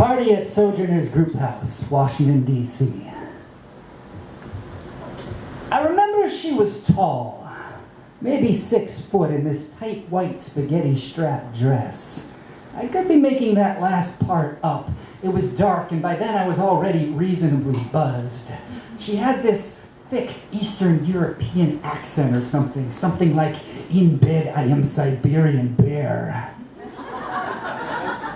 Party at Sojourner's Group House, Washington, D.C. I remember she was tall, maybe 6 foot in this tight white spaghetti strap dress. I could be making that last part up. It was dark, and by then I was already reasonably buzzed. She had this thick Eastern European accent or something like, "In bed I am Siberian bear."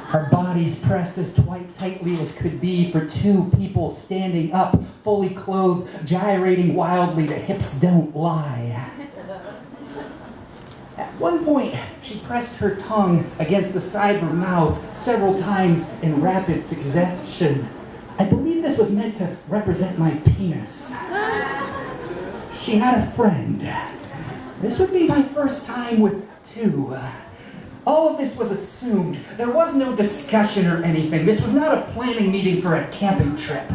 Her body's pressed as tightly as could be for 2 people standing up, fully clothed, gyrating wildly. The hips don't lie. At one point, she pressed her tongue against the side of her mouth several times in rapid succession. I believe this was meant to represent my penis. She had a friend. This would be my first time with 2. All of this was assumed. There was no discussion or anything. This was not a planning meeting for a camping trip.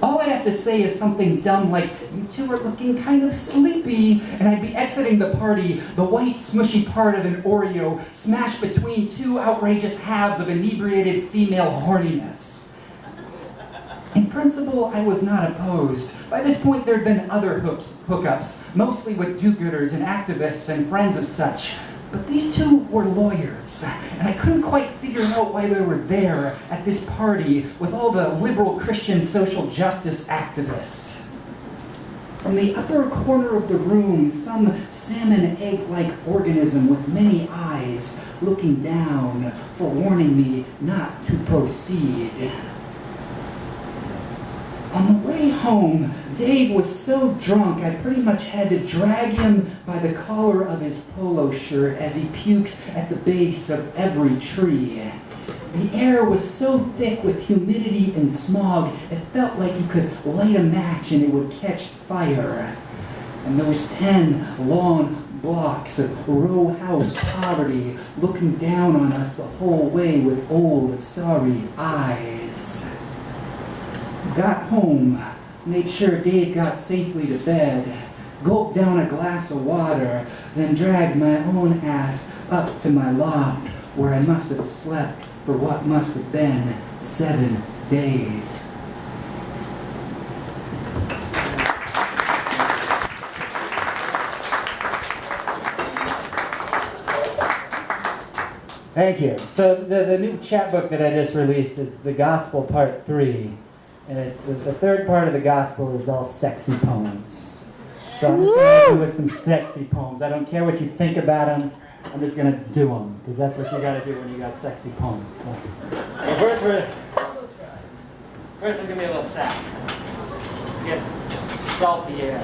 All I have to say is something dumb like, "You 2 are looking kind of sleepy," and I'd be exiting the party, the white smushy part of an Oreo smashed between 2 outrageous halves of inebriated female horniness. In principle, I was not opposed. By this point, there had been other hookups, mostly with do-gooders and activists and friends of such. But these 2 were lawyers, and I couldn't quite figure out why they were there at this party with all the liberal Christian social justice activists. From the upper corner of the room, some salmon egg-like organism with many eyes looking down, forewarning me not to proceed. On the way home, Dave was so drunk I pretty much had to drag him by the collar of his polo shirt as he puked at the base of every tree. The air was so thick with humidity and smog, it felt like you could light a match and it would catch fire. And those 10 long blocks of row house poverty looking down on us the whole way with old, sorry eyes. Got home, made sure Dave got safely to bed, gulped down a glass of water, then dragged my own ass up to my loft where I must have slept for what must have been 7 days. Thank you. So the new chapbook that I just released is The Gospel Part 3. And it's the third part of the gospel is all sexy poems. So I'm just going to do with some sexy poems. I don't care what you think about them. I'm just going to do them, because that's what you got to do when you got sexy poems. So first I'm going to be a little sax. Get salty air.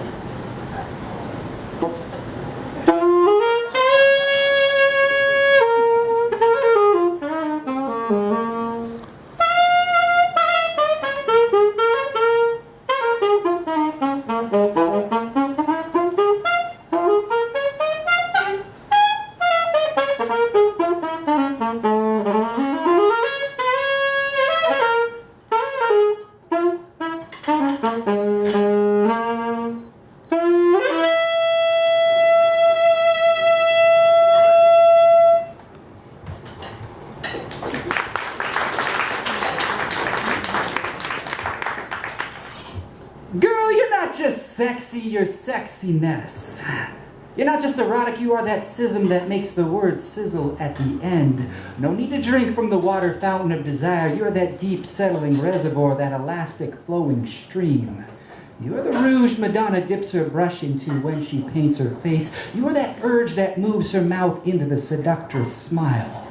Sexy, your sexiness. You're not just erotic, you are that schism that makes the word sizzle at the end. No need to drink from the water fountain of desire. You're that deep settling reservoir, that elastic flowing stream. You're the rouge Madonna dips her brush into when she paints her face. You're that urge that moves her mouth into the seductress smile.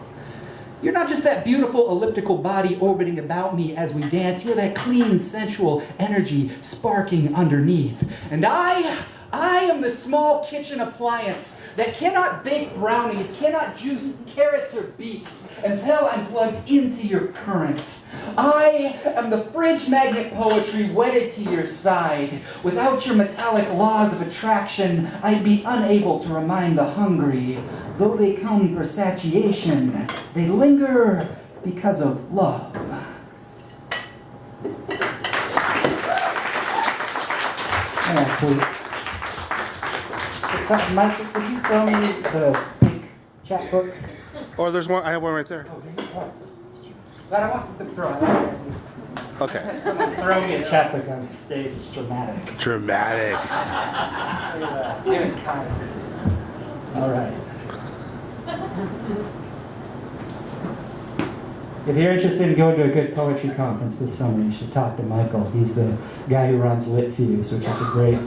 You're not just that beautiful elliptical body orbiting about me as we dance. You're that clean, sensual energy sparking underneath. And I am the small kitchen appliance that cannot bake brownies, cannot juice carrots or beets until I'm plugged into your current. I am the fridge magnet poetry wedded to your side. Without your metallic laws of attraction, I'd be unable to remind the hungry. Though they come for satiation, they linger because of love. Yeah, sweet. Michael, could you throw me the pink chapbook? Oh, there's one. I have one right there. Oh, But I want to throw it out there. Okay. Someone throw me a chapbook on stage. It's dramatic. Dramatic. Look at that. Give it kind. All right. If you're interested in going to a good poetry conference this summer, you should talk to Michael. He's the guy who runs Lit Fuse, which is a great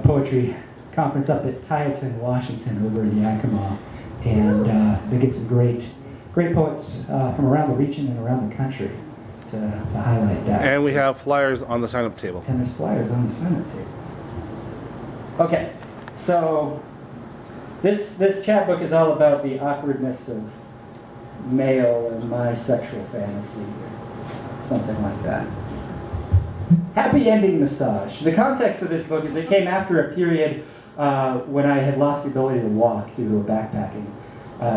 poetry conference up at Tieton, Washington, over in Yakima. And they get some great poets from around the region and around the country to highlight that. And we have flyers on the sign-up table. And there's flyers on the sign-up table. Okay, so this chapbook is all about the awkwardness of male and my sexual fantasy, or something like that. Happy ending massage. The context of this book is it came after a period when I had lost the ability to walk due to a backpacking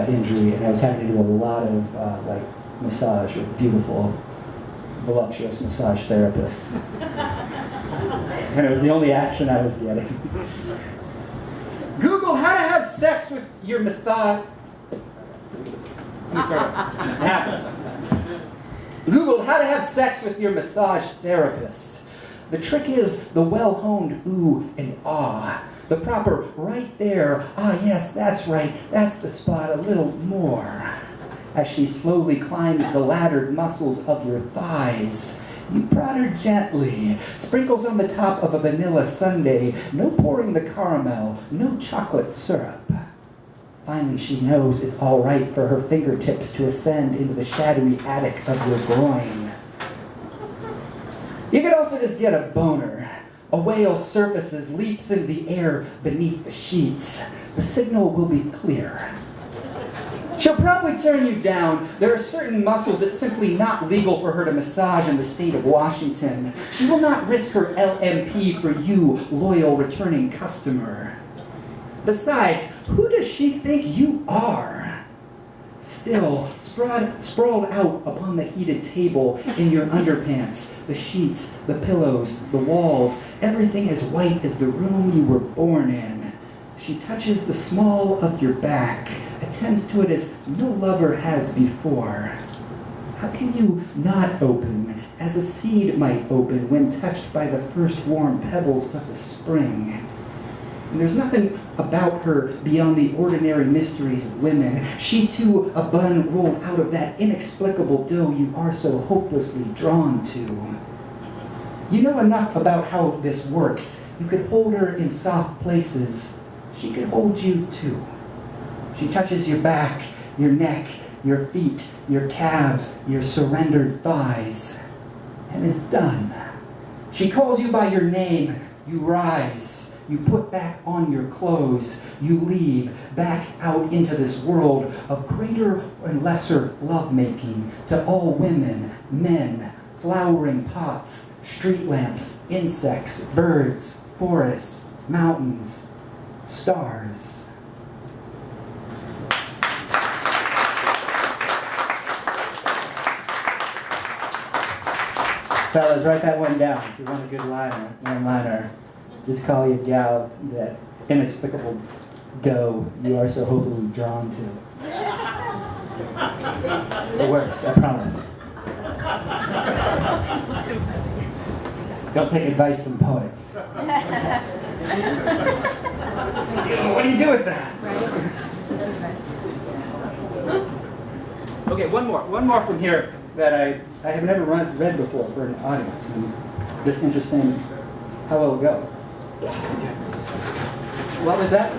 injury, and I was having to do a lot of like massage with beautiful, voluptuous massage therapists. And it was the only action I was getting. Google how to have sex with your massage. Let me start. It happens sometimes. Google how to have sex with your massage therapist. The trick is the well-honed ooh and ah. The proper right there, ah yes, that's right, that's the spot, a little more. As she slowly climbs the laddered muscles of your thighs, you prod her gently. Sprinkles on the top of a vanilla sundae, no pouring the caramel, no chocolate syrup. Finally, she knows it's all right for her fingertips to ascend into the shadowy attic of your groin. You could also just get a boner. A whale surfaces, leaps in the air beneath the sheets. The signal will be clear. She'll probably turn you down. There are certain muscles it's simply not legal for her to massage in the state of Washington. She will not risk her LMP for you, loyal returning customer. Besides, who does she think you are? Still, sprawled out upon the heated table in your underpants, the sheets, the pillows, the walls, everything as white as the room you were born in. She touches the small of your back, attends to it as no lover has before. How can you not open, as a seed might open when touched by the first warm pebbles of the spring? And there's nothing about her beyond the ordinary mysteries of women. She too, a bun rolled out of that inexplicable dough you are so hopelessly drawn to. You know enough about how this works. You could hold her in soft places. She could hold you too. She touches your back, your neck, your feet, your calves, your surrendered thighs, and is done. She calls you by your name. You rise. You put back on your clothes. You leave back out into this world of greater and lesser lovemaking to all women, men, flowering pots, street lamps, insects, birds, forests, mountains, stars. Fellas, write that one down. If you want a good one-liner, just call your gal that inexplicable dough you are so hopefully drawn to. It works, I promise. Don't take advice from poets. What do you do with that? Okay, one more from here that I have never read before for an audience. And just interesting how it'll go. What was that?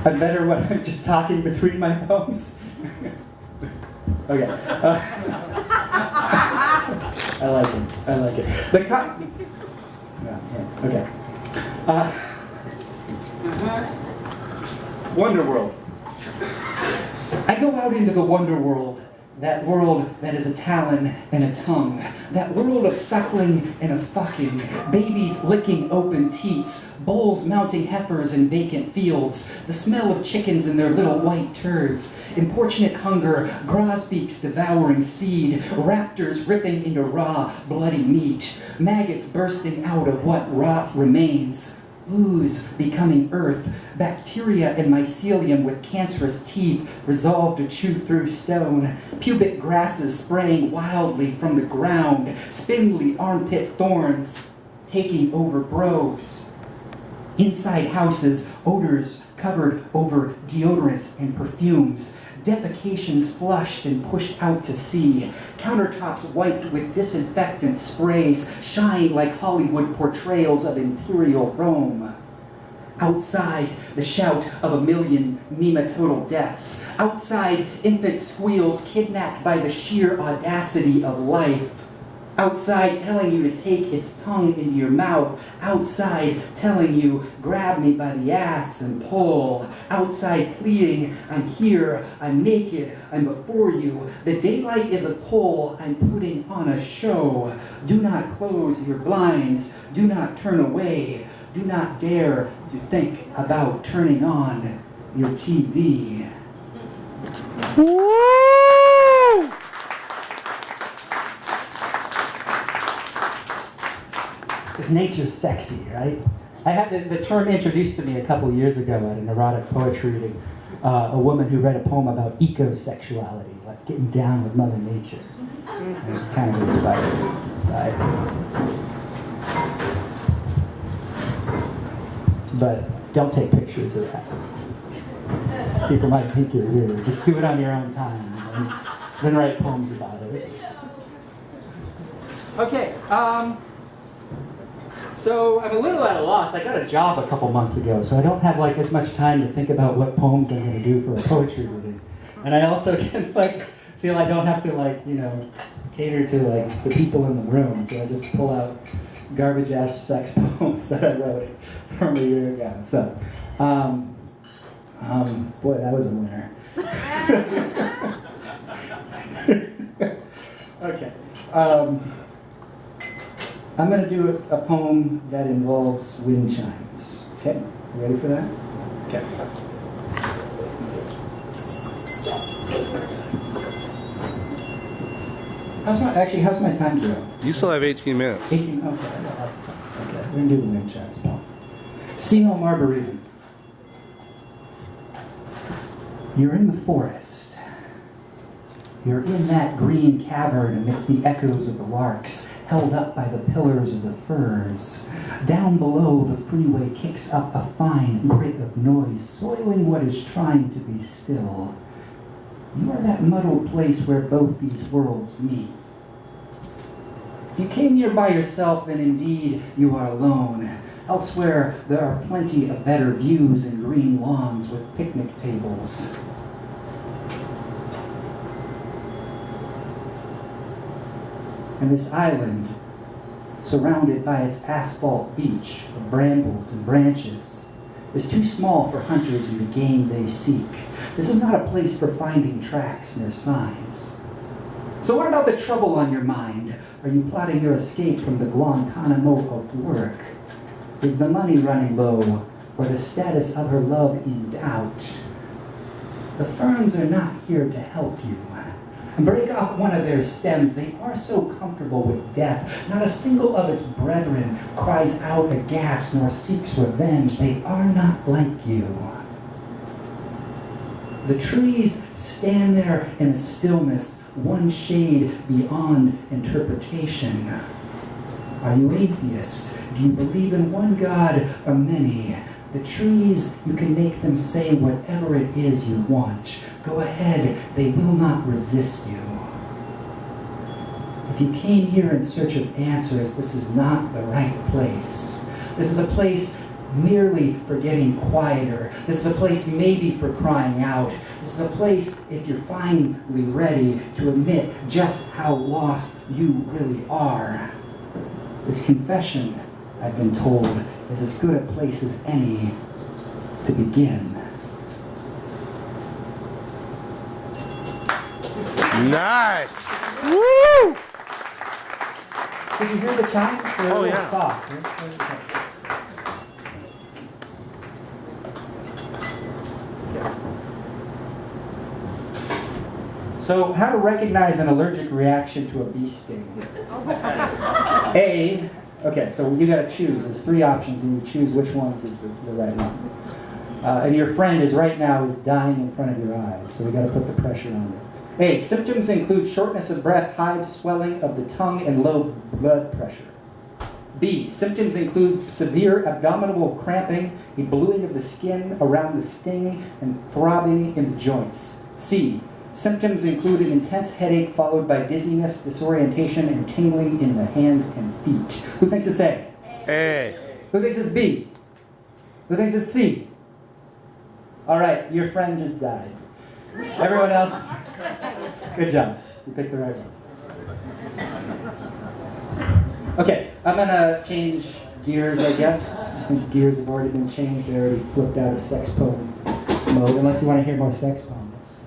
I'm better when I'm just talking between my poems. Okay. I like it. Okay. Wonderworld. I go out into the Wonderworld. That world that is a talon and a tongue. That world of suckling and of fucking. Babies licking open teats. Bulls mounting heifers in vacant fields. The smell of chickens and their little white turds. Importunate hunger. Grosbeaks devouring seed. Raptors ripping into raw, bloody meat. Maggots bursting out of what rot remains. ooze becoming earth, bacteria and mycelium with cancerous teeth resolved to chew through stone, pubic grasses spraying wildly from the ground, spindly armpit thorns taking over bros. Inside houses, odors covered over deodorants and perfumes, defecations flushed and pushed out to sea, countertops wiped with disinfectant sprays shine like Hollywood portrayals of imperial Rome. Outside, the shout of a million nematodal deaths. Outside, infant squeals kidnapped by the sheer audacity of life. Outside, telling you to take its tongue into your mouth. Outside, telling you, grab me by the ass and pull. Outside, pleading, I'm here, I'm naked, I'm before you. The daylight is a pull, I'm putting on a show. Do not close your blinds, do not turn away. Do not dare to think about turning on your TV. Woo! Because nature's sexy, right? I had the term introduced to me a couple years ago at an erotic poetry reading. A woman who read a poem about ecosexuality, like getting down with Mother Nature. And it's kind of inspired, right? But don't take pictures of that. People might think you're weird. Just do it on your own time, and then write poems about it. Okay, so I'm a little at a loss. I got a job a couple months ago, so I don't have like as much time to think about what poems I'm going to do for a poetry reading. And I also can feel I don't have to cater to the people in the room, so I just pull out garbage ass sex poems that I wrote from a year ago. So, boy, that was a winner. Okay. I'm going to do a poem that involves wind chimes. Okay, you ready for that? Okay. How's my time doing? You still have 18 minutes. 18, okay, I got lots of time. Okay, we're going to do the wind chimes poem. Senile Marguerite. You're in the forest. You're in that green cavern amidst the echoes of the larks, held up by the pillars of the firs. Down below, the freeway kicks up a fine grit of noise, soiling what is trying to be still. You are that muddled place where both these worlds meet. If you came here by yourself, then indeed you are alone. Elsewhere, there are plenty of better views and green lawns with picnic tables. And this island, surrounded by its asphalt beach of brambles and branches, is too small for hunters and the game they seek. This is not a place for finding tracks nor signs. So what about the trouble on your mind? Are you plotting your escape from the Guantanamo of work? Is the money running low, or the status of her love in doubt? The ferns are not here to help you. Break off one of their stems. They are so comfortable with death. Not a single of its brethren cries out aghast nor seeks revenge. They are not like you. The trees stand there in a stillness, one shade beyond interpretation. Are you atheist? Do you believe in one God or many? The trees, you can make them say whatever it is you want. Go ahead, they will not resist you. If you came here in search of answers, this is not the right place. This is a place merely for getting quieter. This is a place maybe for crying out. This is a place, if you're finally ready, to admit just how lost you really are. This confession, I've been told, is as good a place as any to begin. Nice! Woo! Did you hear the chimes? They're a little yeah. soft. So, how to recognize an allergic reaction to a bee sting? A, Okay, so you gotta choose. There's 3 options, and you choose which ones is the right one. And your friend is right now is dying in front of your eyes, so we gotta put the pressure on it. A, symptoms include shortness of breath, hives, swelling of the tongue, and low blood pressure. B, symptoms include severe abdominal cramping, a bluing of the skin around the sting, and throbbing in the joints. C, symptoms include an intense headache followed by dizziness, disorientation, and tingling in the hands and feet. Who thinks it's A? A. Who thinks it's B? Who thinks it's C? All right, your friend just died. Everyone else, good job. You picked the right one. Okay, I'm gonna change gears, I guess. I think gears have already been changed. I already flipped out of sex poem mode, unless you want to hear more sex poems.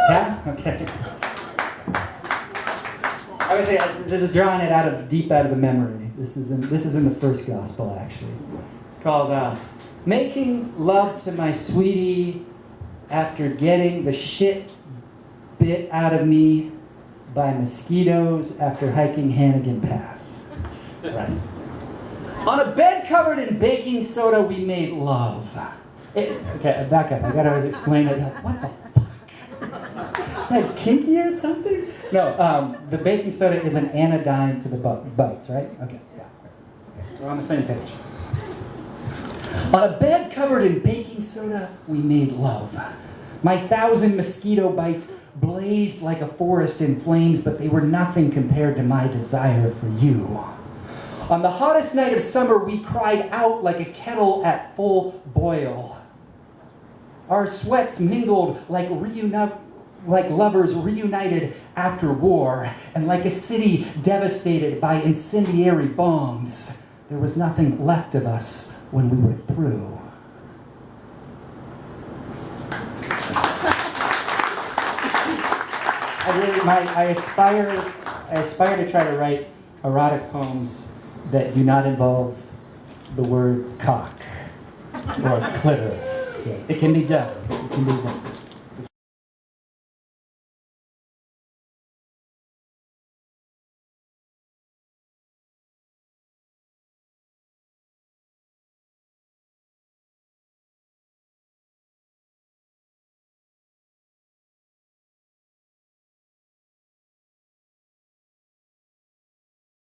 Yeah? Okay. I would say this is drawing it deep out of the memory. This is in the first gospel, actually. It's called Making Love to My Sweetie After Getting the Shit Bit Out of Me by Mosquitoes After Hiking Hannigan Pass. Right. On a bed covered in baking soda, we made love. Okay, back up. I gotta explain it. What the fuck? Is that kinky or something? No, the baking soda is an anodyne to the bites, right? Okay, yeah. Okay. We're on the same page. On a bed covered in baking soda, we made love. My 1,000 mosquito bites blazed like a forest in flames, but they were nothing compared to my desire for you. On the hottest night of summer, we cried out like a kettle at full boil. Our sweats mingled like lovers reunited after war, and like a city devastated by incendiary bombs. There was nothing left of us when we were through. I aspire to try to write erotic poems that do not involve the word cock or clitoris. It can be done. It can be done.